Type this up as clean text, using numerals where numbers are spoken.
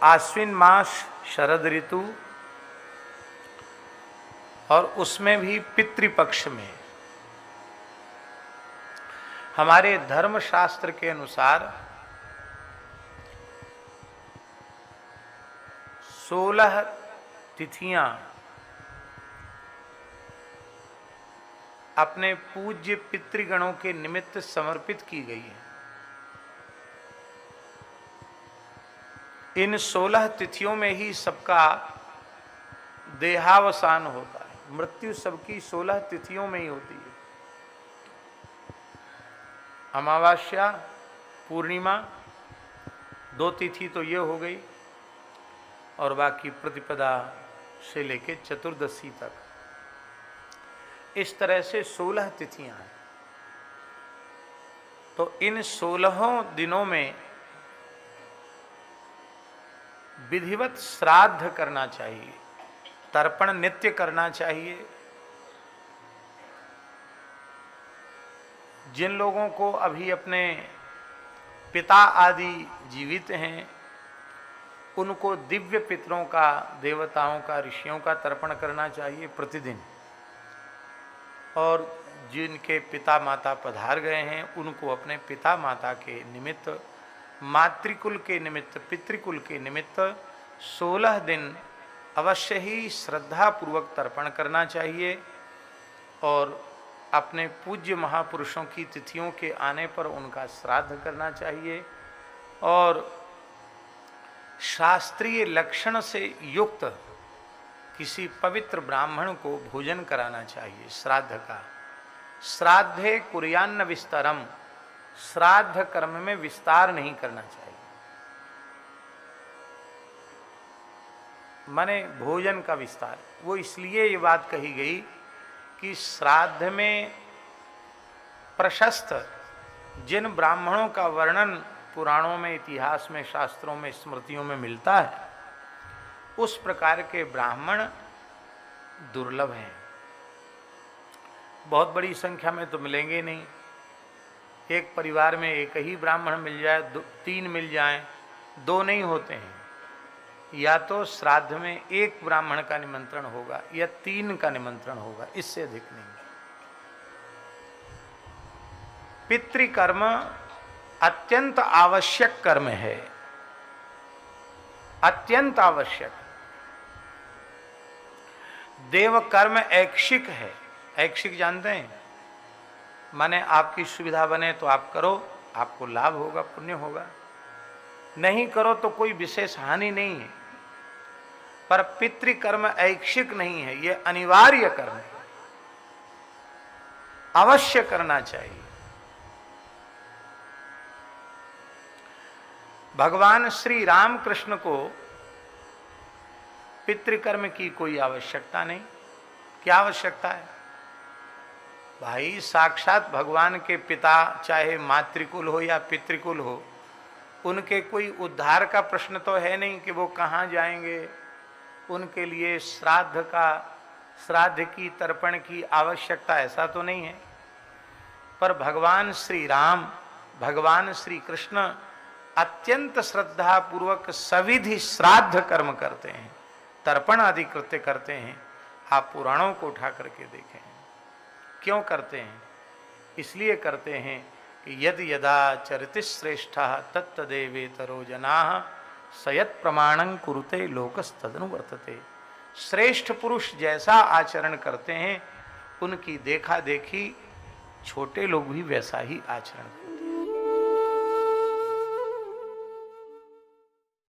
आश्विन मास शरद ऋतु और उसमें भी पितृपक्ष में हमारे धर्मशास्त्र के अनुसार 16 तिथियां अपने पूज्य पितृगणों के निमित्त समर्पित की गई है। इन 16 तिथियों में ही सबका देहावसान होता है। मृत्यु सबकी 16 तिथियों में ही होती है। अमावस्या, पूर्णिमा 2 तिथि तो ये हो गई और बाकी प्रतिपदा से लेके चतुर्दशी तक, इस तरह से 16 तिथियां हैं। तो इन 16 दिनों में विधिवत श्राद्ध करना चाहिए, तर्पण नित्य करना चाहिए। जिन लोगों को अभी अपने पिता आदि जीवित हैं उनको दिव्य पितरों का, देवताओं का, ऋषियों का तर्पण करना चाहिए प्रतिदिन। और जिनके पिता माता पधार गए हैं उनको अपने पिता माता के निमित्त, मातृकुल के निमित्त, पितृकुल के निमित्त 16 दिन अवश्य ही श्रद्धापूर्वक तर्पण करना चाहिए। और अपने पूज्य महापुरुषों की तिथियों के आने पर उनका श्राद्ध करना चाहिए और शास्त्रीय लक्षण से युक्त किसी पवित्र ब्राह्मण को भोजन कराना चाहिए श्राद्ध का। श्राद्धे कुर्यान्न विस्तरम, श्राद्ध कर्म में विस्तार नहीं करना चाहिए। माने भोजन का विस्तार। वो इसलिए ये बात कही गई कि श्राद्ध में प्रशस्त जिन ब्राह्मणों का वर्णन पुराणों में, इतिहास में, शास्त्रों में, स्मृतियों में मिलता है, उस प्रकार के ब्राह्मण दुर्लभ हैं। बहुत बड़ी संख्या में तो मिलेंगे नहीं। एक परिवार में एक ही ब्राह्मण मिल जाए, 3 मिल जाएं, 2 नहीं होते हैं। या तो श्राद्ध में 1 ब्राह्मण का निमंत्रण होगा या 3 का निमंत्रण होगा, इससे अधिक नहीं। पितृकर्म अत्यंत आवश्यक कर्म है, अत्यंत आवश्यक। देव कर्म ऐच्छिक है। ऐच्छिक जानते हैं? माने आपकी सुविधा बने तो आप करो, आपको लाभ होगा, पुण्य होगा। नहीं करो तो कोई विशेष हानि नहीं है। पर पितृकर्म ऐच्छिक नहीं है, यह अनिवार्य कर्म है, अवश्य करना चाहिए। भगवान श्री रामकृष्ण को पितृकर्म की कोई आवश्यकता नहीं। क्या आवश्यकता है भाई? साक्षात भगवान के पिता, चाहे मातृकुल हो या पितृकुल हो, उनके कोई उद्धार का प्रश्न तो है नहीं कि वो कहाँ जाएंगे। उनके लिए श्राद्ध की, तर्पण की आवश्यकता ऐसा तो नहीं है। पर भगवान श्री राम, भगवान श्री कृष्ण अत्यंत श्रद्धा पूर्वक सविधि श्राद्ध कर्म करते हैं, तर्पण आदि कृत्य करते हैं। आप पुराणों को उठा करके देखें। क्यों करते हैं? इसलिए करते हैं कि यद यदा चरिति श्रेष्ठः तत्तदेवेतरो जनाः सयत् प्रमाणं कुरुते लोकस्तदनुवर्तते। श्रेष्ठ पुरुष जैसा आचरण करते हैं, उनकी देखा देखी छोटे लोग भी वैसा ही आचरण करते हैं।